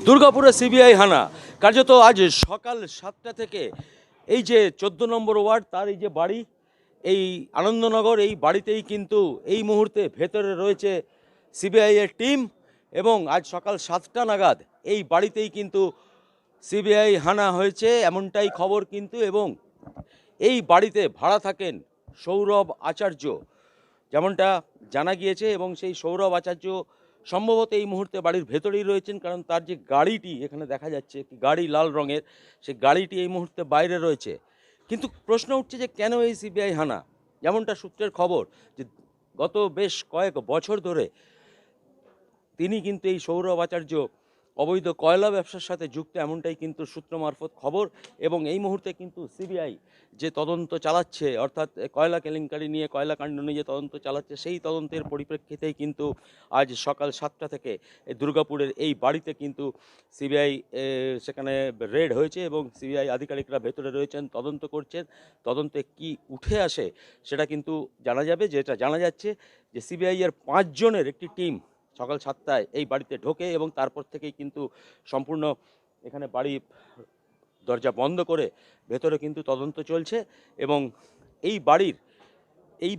দুর্গাপুরে সিবিআই হানা কার্যত আজ সকাল 7টা থেকে এই যে 14 নম্বর ওয়ার্ড তার এই যে বাড়ি এই আনন্দনগর এই বাড়িতেই কিন্তু এই মুহূর্তে ভেতরে রয়েছে সিবিআই এর টিম এবং আজ সকাল 7টা নাগাদ এই বাড়িতেই কিন্তু সিবিআই হানা হয়েছে এমনটাই খবর কিন্তু। এবং এই বাড়িতে ভাড়া থাকেন সৌরভ আচার্য যেমনটা জানা গিয়েছে, এবং সেই সৌরভ আচার্য সম্ভবত এই মুহূর্তে বাড়ির ভেতরেই রয়েছেন, কারণ তার যে গাড়িটি এখানে দেখা যাচ্ছে একটি গাড়ি লাল রঙের, সেই গাড়িটি এই মুহূর্তে বাইরে রয়েছে। কিন্তু প্রশ্ন উঠছে যে কেন এই সিবিআই হানা? যেমনটা সূত্রের খবর যে গত বেশ কয়েক বছর ধরে তিনি কিন্তু এই সৌরভ আচার্য অবৈধ কয়লা ব্যবসার সাথে যুক্ত, এমনটাই কিন্তু সূত্র মারফত খবর। এবং এই মুহূর্তে কিন্তু সিবিআই যে তদন্ত চালাচ্ছে, অর্থাৎ কয়লা কেলেঙ্কারি নিয়ে, কয়লা কাণ্ড নিয়ে যে তদন্ত চালাচ্ছে, সেই তদন্তের পরিপ্রেক্ষিতেই কিন্তু আজ সকাল 7টা থেকে দুর্গাপুরের এই বাড়িতে কিন্তু সিবিআই সেখানে রেড হয়েছে এবং সিবিআই আধিকারিকরা ভেতরে রয়েছেন, তদন্ত করছেন। তদন্তে কি উঠে আসে সেটা কিন্তু জানা যাবে। যেটা জানা যাচ্ছে যে সিবিআই এর 5 জনের একটি টিম সকাল 7টায় এই বাড়িতে ঢোকে এবং তারপর থেকেই কিন্তু সম্পূর্ণ এখানে বাড়ি দরজা বন্ধ করে ভেতরে কিন্তু তদন্ত চলছে। এবং এই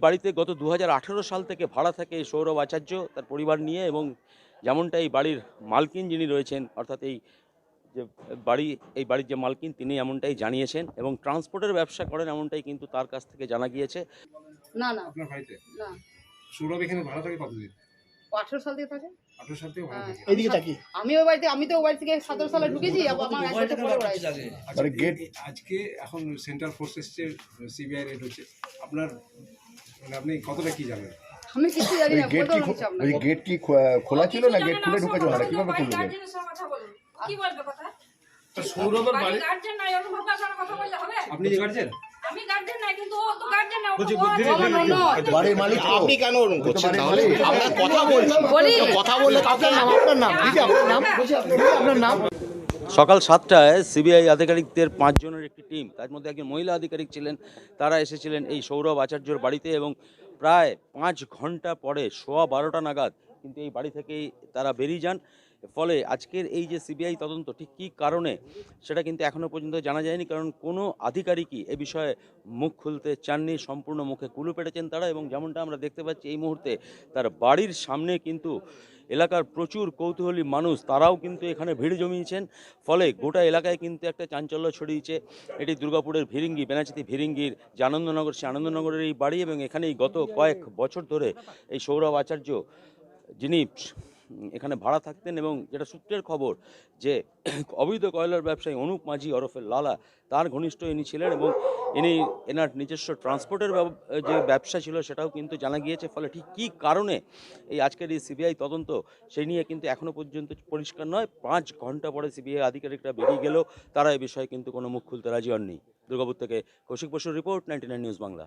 বাড়িতে গত 2018 সাল থেকে ভাড়া থাকে এই সৌরভ আচার্য তার পরিবার নিয়ে। এবং যেমনটা এই বাড়ির মালকিন যিনি রয়েছেন, অর্থাৎ যে এই বাড়ির যে মালকিন তিনি এমনটাই জানিয়েছেন, এবং ট্রান্সপোর্টের ব্যবসা করেন এমনটাই কিন্তু তার কাছ থেকে জানা গিয়েছে। না না আপনার বাড়িতে না সৌরভ এখানে ভাড়া থাকে কতদিন? 18 সাল থেকে থাকে। 18 সাল থেকে ভাড়া হ্যাঁ, থাকে। এইদিকে তাকি আমি তো ওই বাড়ি থেকে 17 সালে ঢুকেছি, আমার 1 বছর পরে ওরা এসেছে। আজকে আজকে এখন সেন্ট্রাল ফোর্স এসছে, সিবিআই রেড হচ্ছে। আপনার মানে আপনি কতটা কি জানেন? আমি কিছু জানি না, গেট বলতে কি পারছি আপনাকে। ওই গেট কি খোলা ছিল না গেট খুলে ঢুকেছো না কিভাবে খুললো গেট? কি বলবে কথা? তো সৌরভের বাড়ি গার্জেন নাই, অনুভব করে কথা বললে হবে? আপনি গার্জেন? আমি গার্জেন নাই, কিন্তু ও তো গার্জেন না। বলছি, ও বুদ্ধি আমার ননদ। বাড়ির মালিক তো। আপনি কেন ওরকম করছেন? বাড়ির তাহলে মালিক। আমরা কথা বলছি, বলি। কথা বললে আপনার নাম দিদি, আপনার নাম বলছি, আপনার নাম। সকাল 7টায় সিবিআই আধিকারিকদের 5 জনের একটি টিম, তার মধ্যে একজন মহিলা আধিকারিক ছিলেন, তারা এসেছিলেন এই সৌরভ আচার্যর বাড়িতে। এবং প্রায় 5 ঘন্টা পরে 12:15 নাগাদ কিন্তু এই বাড়ি থেকেই তারা বেরিয়ে যান। ফলে আজকের এই যে সিবিআই তদন্ত ঠিক কী কারণে সেটা কিন্তু এখনও পর্যন্ত জানা যায়নি, কারণ কোনো আধিকারিকই এ বিষয়ে মুখ খুলতে চাননি, সম্পূর্ণ মুখে কুলু পেটেছেন তারা। এবং যেমনটা আমরা দেখতে পাচ্ছি এই মুহূর্তে তার বাড়ির সামনে কিন্তু এলাকার প্রচুর কৌতূহলী মানুষ তারাও কিন্তু এখানে ভিড় জমিয়েছেন। ফলে গোটা এলাকায় কিন্তু একটা চাঞ্চল্য ছড়িয়েছে। এটি দুর্গাপুরের ভিরিঙ্গি, বেনাচিতি ভিরিঙ্গির যে আনন্দনগর, সে আনন্দনগরের এই বাড়ি। এবং এখানেই গত কয়েক বছর ধরে এই সৌরভ আচার্য, যিনি এখানে ভাড়া থাকতেন, এবং যেটা সূত্রের খবর যে অবৈধ কয়লার ব্যবসায়ী অনুপ মাঝি ওরফে লালা, তার ঘনিষ্ঠ ইনি ছিলেন। এবং এনার নিজস্ব ট্রান্সপোর্টের যে ব্যবসা ছিল সেটাও কিন্তু জানা গিয়েছে। ফলে ঠিক কী কারণে এই আজকের এই সিবিআই তদন্ত সেই নিয়ে কিন্তু এখনও পর্যন্ত পরিষ্কার নয়। 5 ঘন্টা পরে সিবিআই আধিকারিকরা বেরিয়ে গেলেও তারা এই বিষয়ে কিন্তু কোনো মুখ খুলতে রাজি হননি। দুর্গাপুর থেকে কৌশিক বসুর রিপোর্ট, 99 নিউজ বাংলা।